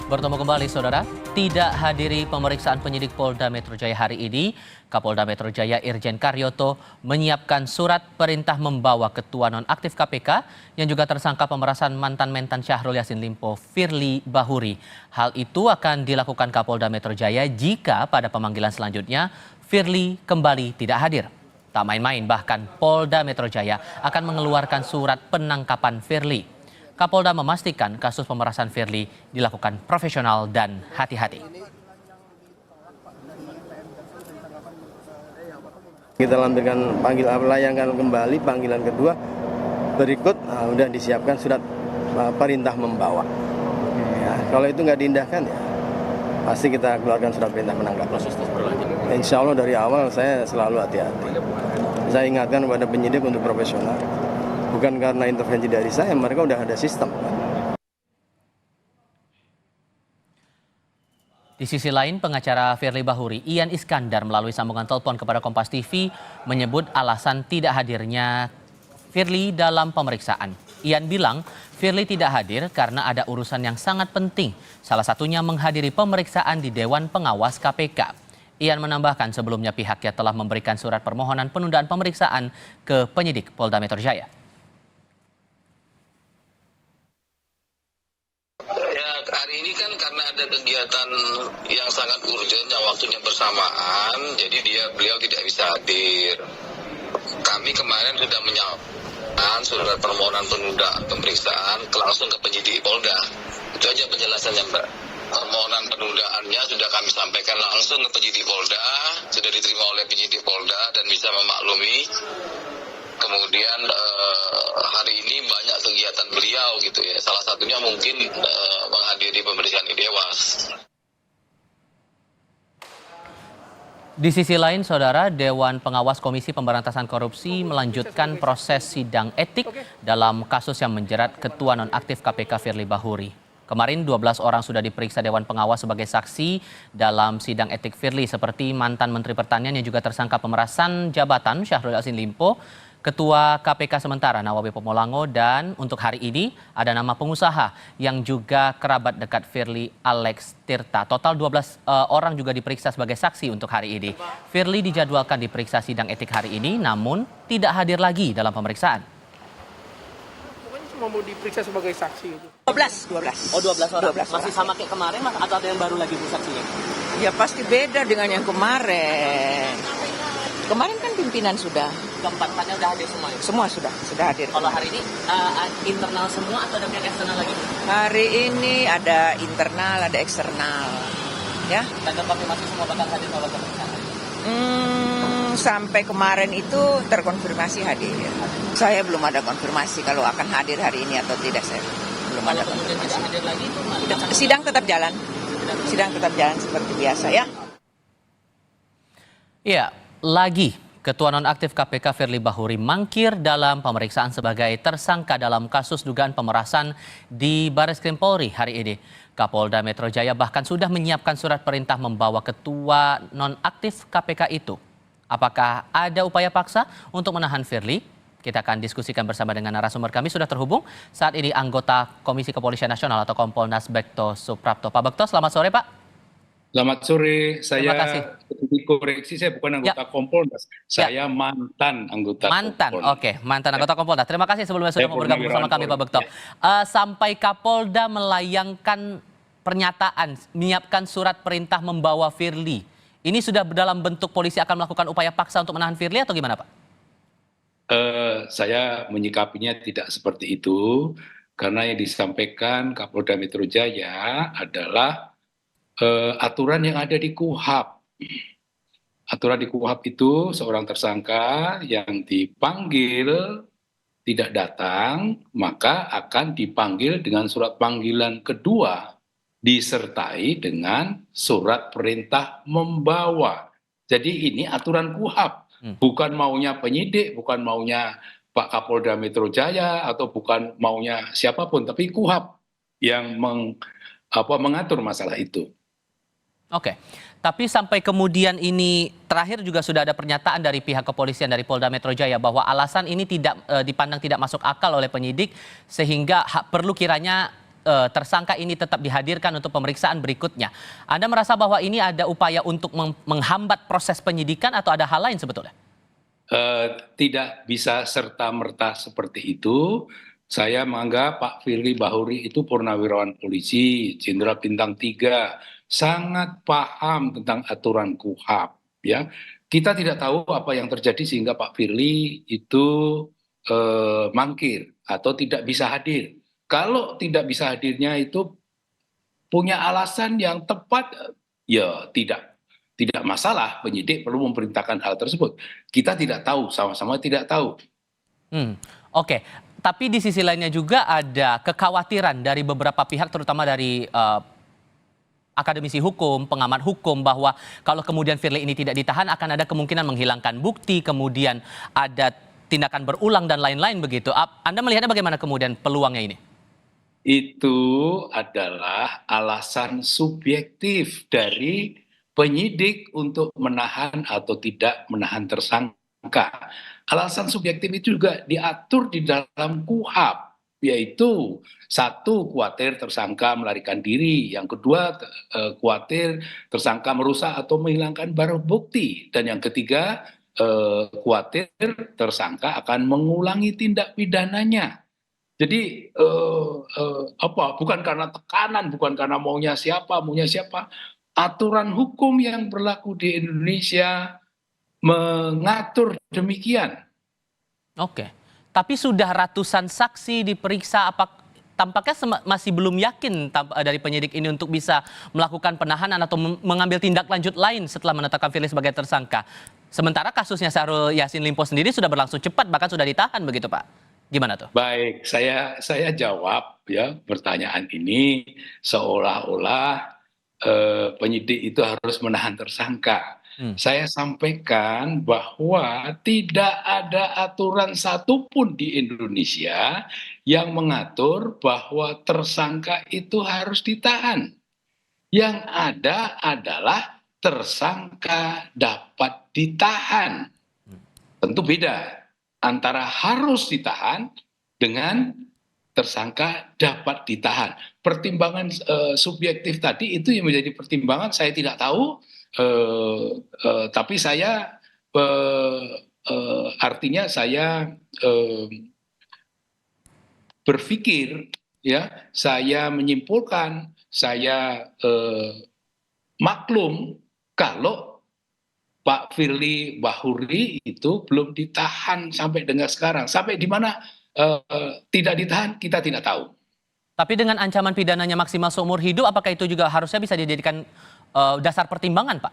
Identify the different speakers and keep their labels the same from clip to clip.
Speaker 1: Bertemu kembali, Saudara. Tidak hadiri pemeriksaan penyidik Polda Metro Jaya hari ini, Kapolda Metro Jaya Irjen Karyoto menyiapkan surat perintah membawa Ketua Nonaktif KPK yang juga tersangka pemerasan mantan Mentan Syahrul Yassin Limpo, Firly Bahuri. Hal itu akan dilakukan Kapolda Metro Jaya jika pada pemanggilan selanjutnya Firly kembali tidak hadir. Tak main-main, bahkan Polda Metro Jaya akan mengeluarkan surat penangkapan Firly. Kapolda memastikan kasus pemerasan Firly dilakukan profesional dan hati-hati.
Speaker 2: Kita layangkan kembali panggilan kedua berikut, sudah disiapkan surat perintah membawa. Ya, kalau itu nggak diindahkan ya pasti kita keluarkan surat perintah menangkap. Proses berlanjut. Insya Allah dari awal saya selalu hati-hati. Saya ingatkan kepada penyidik untuk profesional. Bukan karena intervensi dari saya, mereka udah ada sistem.
Speaker 1: Di sisi lain, pengacara Firly Bahuri, Ian Iskandar, melalui sambungan telepon kepada Kompas TV menyebut alasan tidak hadirnya Firly dalam pemeriksaan. Ian bilang Firly tidak hadir karena ada urusan yang sangat penting, salah satunya menghadiri pemeriksaan di Dewan Pengawas KPK. Ian menambahkan sebelumnya pihaknya telah memberikan surat permohonan penundaan pemeriksaan ke penyidik Polda Metro Jaya.
Speaker 3: Hari ini kan karena ada kegiatan yang sangat urgent yang waktunya bersamaan, jadi beliau tidak bisa hadir. Kami kemarin sudah menyampaikan surat permohonan penundaan pemeriksaan langsung ke penyidik Polda. Itu aja penjelasannya, Mbak. Permohonan penundaannya sudah kami sampaikan langsung ke penyidik Polda, sudah diterima oleh penyidik Polda dan bisa memaklumi. Kemudian hari ini banyak kegiatan beliau gitu ya. Salah satunya mungkin menghadiri pemeriksaan di Dewas.
Speaker 1: Di sisi lain, Saudara, Dewan Pengawas Komisi Pemberantasan Korupsi melanjutkan proses sidang etik dalam kasus yang menjerat Ketua Nonaktif KPK Firly Bahuri. Kemarin 12 orang sudah diperiksa Dewan Pengawas sebagai saksi dalam sidang etik Firly, seperti mantan Menteri Pertanian yang juga tersangka pemerasan jabatan Syahrul Yassin Limpo, Ketua KPK sementara Nawawi Pomolango, dan untuk hari ini ada nama pengusaha yang juga kerabat dekat Firly, Alex Tirta. Total 12 orang juga diperiksa sebagai saksi untuk hari ini. Firly dijadwalkan diperiksa sidang etik hari ini, namun tidak hadir lagi dalam pemeriksaan.
Speaker 4: Pokoknya cuma mau diperiksa sebagai saksi itu.
Speaker 5: 12.
Speaker 1: Oh, 12 orang.
Speaker 5: 12
Speaker 1: Masih sama kayak kemarin, Mas, atau ada yang baru lagi bu saksinya?
Speaker 5: Ya pasti beda dengan yang kemarin. Kemarin kan pimpinan sudah.
Speaker 1: Keempatnya udah hadir semua ya?
Speaker 5: Semua sudah hadir.
Speaker 1: Kalau hari ini internal semua atau ada pihak eksternal lagi?
Speaker 5: Hari ini ada internal, ada eksternal. Ya.
Speaker 1: Dan terkonfirmasi semua bakal hadir kalau pemeriksaan?
Speaker 5: Sampai kemarin itu terkonfirmasi hadir. Saya belum ada konfirmasi kalau akan hadir hari ini atau tidak, saya belum ada konfirmasi.
Speaker 1: Tidak hadir lagi itu
Speaker 5: sidang tetap jalan. Sidang tetap jalan seperti biasa ya.
Speaker 1: Iya, lagi Ketua Nonaktif KPK Firly Bahuri mangkir dalam pemeriksaan sebagai tersangka dalam kasus dugaan pemerasan di Barreskrim Polri hari ini. Kapolda Metro Jaya bahkan sudah menyiapkan surat perintah membawa Ketua Nonaktif KPK itu. Apakah ada upaya paksa untuk menahan Firly? Kita akan diskusikan bersama dengan narasumber kami. Sudah terhubung saat ini anggota Komisi Kepolisian Nasional atau Kompolnas Bekto Suprapto. Pak Bekto, selamat sore Pak.
Speaker 6: Selamat sore,
Speaker 1: Terima kasih.
Speaker 6: Dikoreksi, saya bukan anggota Kompolnas, saya mantan anggota Kompolnas.
Speaker 1: Oke, mantan anggota Kompolnas. Terima kasih sebelumnya sudah mau bergabung bersama kami Pak Bekto. Sampai Kapolda melayangkan pernyataan, menyiapkan surat perintah membawa Firly. Ini sudah dalam bentuk polisi akan melakukan upaya paksa untuk menahan Firly atau gimana Pak?
Speaker 6: Saya menyikapinya tidak seperti itu, karena yang disampaikan Kapolda Metro Jaya adalah aturan yang ada di KUHP. Aturan di KUHP itu seorang tersangka yang dipanggil tidak datang, maka akan dipanggil dengan surat panggilan kedua, disertai dengan surat perintah membawa. Jadi ini aturan KUHP, bukan maunya penyidik, bukan maunya Pak Kapolda Metro Jaya, atau bukan maunya siapapun, tapi KUHP yang mengatur masalah itu.
Speaker 1: Oke, tapi sampai kemudian ini terakhir juga sudah ada pernyataan dari pihak kepolisian dari Polda Metro Jaya bahwa alasan ini tidak dipandang tidak masuk akal oleh penyidik sehingga perlu kiranya tersangka ini tetap dihadirkan untuk pemeriksaan berikutnya. Anda merasa bahwa ini ada upaya untuk menghambat proses penyidikan atau ada hal lain sebetulnya?
Speaker 6: Tidak bisa serta-merta seperti itu. Saya menganggap Pak Firly Bahuri itu purnawirawan polisi, Jenderal Bintang 3, sangat paham tentang aturan KUHAP. Ya, kita tidak tahu apa yang terjadi sehingga Pak Firly itu mangkir atau tidak bisa hadir. Kalau tidak bisa hadirnya itu punya alasan yang tepat, ya tidak masalah, penyidik perlu memerintahkan hal tersebut. Kita tidak tahu, sama-sama tidak tahu.
Speaker 1: Oke. Tapi di sisi lainnya juga ada kekhawatiran dari beberapa pihak, terutama dari akademisi hukum, pengamat hukum, bahwa kalau kemudian Firly ini tidak ditahan akan ada kemungkinan menghilangkan bukti, kemudian ada tindakan berulang dan lain-lain begitu. Anda melihatnya bagaimana kemudian peluangnya ini?
Speaker 6: Itu adalah alasan subjektif dari penyidik untuk menahan atau tidak menahan tersangka. Alasan subjektif itu juga diatur di dalam KUHAP, yaitu satu, khawatir tersangka melarikan diri, yang kedua, khawatir tersangka merusak atau menghilangkan barang bukti, dan yang ketiga, khawatir tersangka akan mengulangi tindak pidananya. Jadi bukan karena tekanan, bukan karena maunya siapa, aturan hukum yang berlaku di Indonesia mengatur demikian.
Speaker 1: Oke. Tapi sudah ratusan saksi diperiksa, tampaknya masih belum yakin dari penyidik ini untuk bisa melakukan penahanan atau mengambil tindak lanjut lain setelah menetapkan Firly sebagai tersangka. Sementara kasusnya Syahrul Yassin Limpo sendiri sudah berlangsung cepat, bahkan sudah ditahan begitu, Pak. Gimana tuh?
Speaker 6: Baik, saya jawab ya pertanyaan ini seolah-olah penyidik itu harus menahan tersangka. Saya sampaikan bahwa tidak ada aturan satupun di Indonesia yang mengatur bahwa tersangka itu harus ditahan. Yang ada adalah tersangka dapat ditahan. Tentu beda antara harus ditahan dengan tersangka dapat ditahan. Pertimbangan subjektif tadi itu yang menjadi pertimbangan, saya tidak tahu. Tapi saya artinya saya berpikir, ya, saya menyimpulkan, saya maklum kalau Pak Firly Bahuri itu belum ditahan sampai dengan sekarang. Sampai di mana tidak ditahan kita tidak tahu.
Speaker 1: Tapi dengan ancaman pidananya maksimal seumur hidup, apakah itu juga harusnya bisa dijadikan dasar pertimbangan, Pak?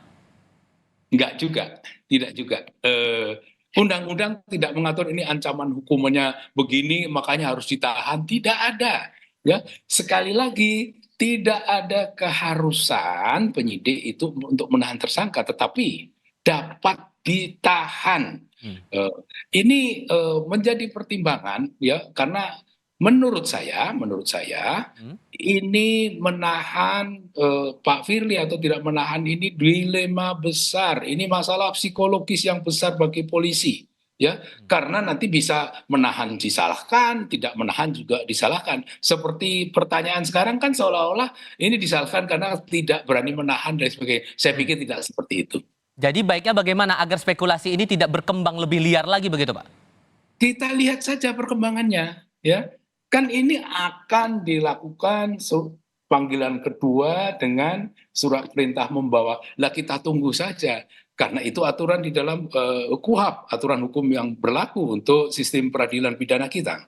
Speaker 6: Enggak juga, tidak juga. Undang-undang tidak mengatur ini ancaman hukumannya begini, makanya harus ditahan. Tidak ada. Ya, sekali lagi tidak ada keharusan penyidik itu untuk menahan tersangka, tetapi dapat ditahan. Ini menjadi pertimbangan, ya, karena menurut saya ini menahan Pak Firly atau tidak menahan ini dilema besar. Ini masalah psikologis yang besar bagi polisi, ya, karena nanti bisa menahan disalahkan, tidak menahan juga disalahkan. Seperti pertanyaan sekarang kan seolah-olah ini disalahkan karena tidak berani menahan dan sebagainya. Saya pikir tidak seperti itu.
Speaker 1: Jadi baiknya bagaimana agar spekulasi ini tidak berkembang lebih liar lagi begitu, Pak?
Speaker 6: Kita lihat saja perkembangannya, ya. Kan ini akan dilakukan panggilan kedua dengan surat perintah membawa. Lah kita tunggu saja, karena itu aturan di dalam KUHAP, aturan hukum yang berlaku untuk sistem peradilan pidana kita.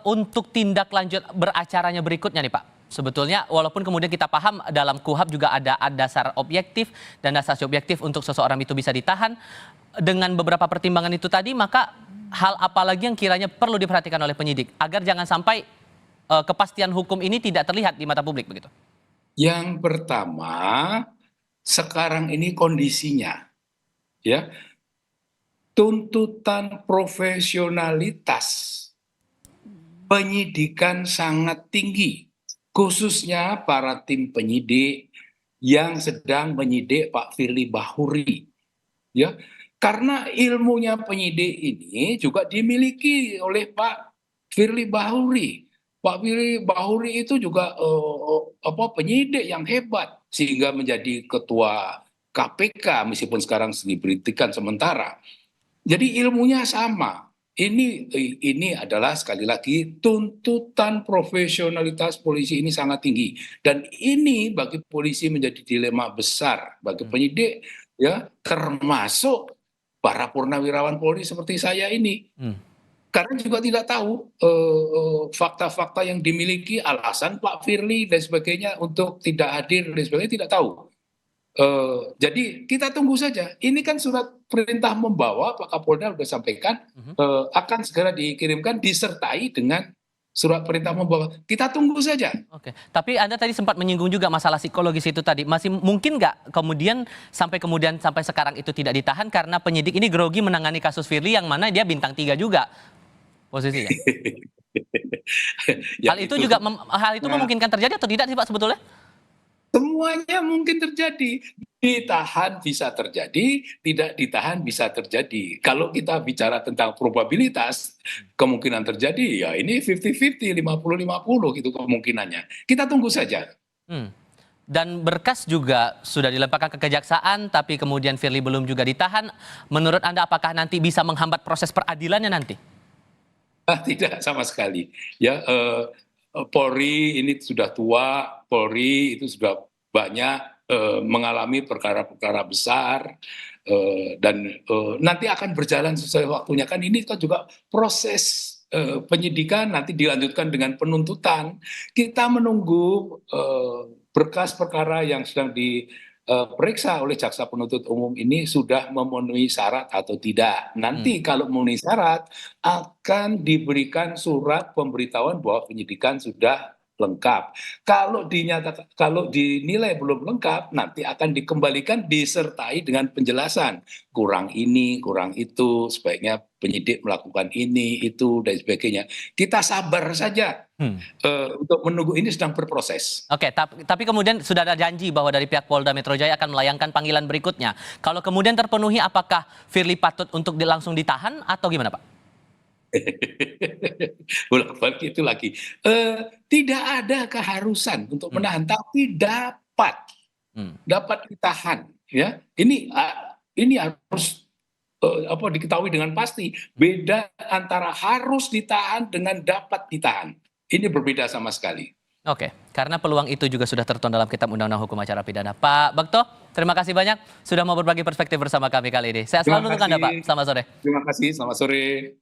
Speaker 1: Untuk tindak lanjut beracaranya berikutnya nih, Pak. Sebetulnya walaupun kemudian kita paham dalam KUHAP juga ada dasar objektif dan dasar subjektif untuk seseorang itu bisa ditahan, dengan beberapa pertimbangan itu tadi, maka hal apa lagi yang kiranya perlu diperhatikan oleh penyidik agar jangan sampai kepastian hukum ini tidak terlihat di mata publik begitu?
Speaker 6: Yang pertama, sekarang ini kondisinya, ya, tuntutan profesionalitas penyidikan sangat tinggi, khususnya para tim penyidik yang sedang menyidik Pak Firly Bahuri, ya. Karena ilmunya penyidik ini juga dimiliki oleh Pak Firly Bahuri. Pak Firly Bahuri itu juga penyidik yang hebat sehingga menjadi ketua KPK meskipun sekarang diberhentikan sementara. Jadi ilmunya sama. Ini adalah sekali lagi tuntutan profesionalitas polisi ini sangat tinggi, dan ini bagi polisi menjadi dilema besar bagi penyidik, ya, termasuk para purnawirawan Polri seperti saya ini. Karena juga tidak tahu fakta-fakta yang dimiliki, alasan Pak Firly dan sebagainya untuk tidak hadir dan sebagainya tidak tahu. Jadi kita tunggu saja. Ini kan surat perintah membawa Pak Kapolda sudah sampaikan akan segera dikirimkan disertai dengan surat perintah membawa. Kita tunggu saja.
Speaker 1: Oke, tapi Anda tadi sempat menyinggung juga masalah psikologis itu tadi. Masih mungkin nggak sampai sekarang itu tidak ditahan karena penyidik ini grogi menangani kasus Firly yang mana dia bintang 3 juga posisinya.
Speaker 6: Ya,
Speaker 1: hal itu memungkinkan terjadi atau tidak sih Pak sebetulnya?
Speaker 6: Semuanya mungkin terjadi. Ditahan bisa terjadi, tidak ditahan bisa terjadi. Kalau kita bicara tentang probabilitas kemungkinan terjadi, ya ini 50-50, 50-50 gitu kemungkinannya. Kita tunggu saja.
Speaker 1: Dan berkas juga sudah dilemparkan ke kejaksaan, tapi kemudian Firly belum juga ditahan. Menurut Anda apakah nanti bisa menghambat proses peradilannya nanti?
Speaker 6: Tidak sama sekali. Ya, Polri ini sudah tua, Polri itu sudah banyak mengalami perkara-perkara besar dan nanti akan berjalan sesuai waktunya. Kan ini kan juga proses penyidikan nanti dilanjutkan dengan penuntutan. Kita menunggu berkas perkara yang sedang diperiksa oleh jaksa penuntut umum ini sudah memenuhi syarat atau tidak. Nanti kalau memenuhi syarat akan diberikan surat pemberitahuan bahwa penyidikan sudah lengkap. Kalau dinilai belum lengkap, nanti akan dikembalikan disertai dengan penjelasan kurang ini, kurang itu, sebaiknya penyidik melakukan ini, itu dan sebagainya. Kita sabar saja untuk menunggu, ini sedang berproses.
Speaker 1: Oke, tapi kemudian sudah ada janji bahwa dari pihak Polda Metro Jaya akan melayangkan panggilan berikutnya. Kalau kemudian terpenuhi, apakah Firly patut untuk langsung ditahan atau gimana Pak?
Speaker 6: Bolak-balik itu lagi. Tidak ada keharusan untuk menahan, tapi dapat ditahan. Ya, ini harus diketahui dengan pasti. Beda antara harus ditahan dengan dapat ditahan. Ini berbeda sama sekali.
Speaker 1: Oke, karena peluang itu juga sudah tertuang dalam Kitab Undang-Undang Hukum Acara Pidana. Pak Bekto, terima kasih banyak sudah mau berbagi perspektif bersama kami kali ini. Sehat selalu untuk Anda Pak. Selamat sore.
Speaker 6: Terima kasih, selamat sore.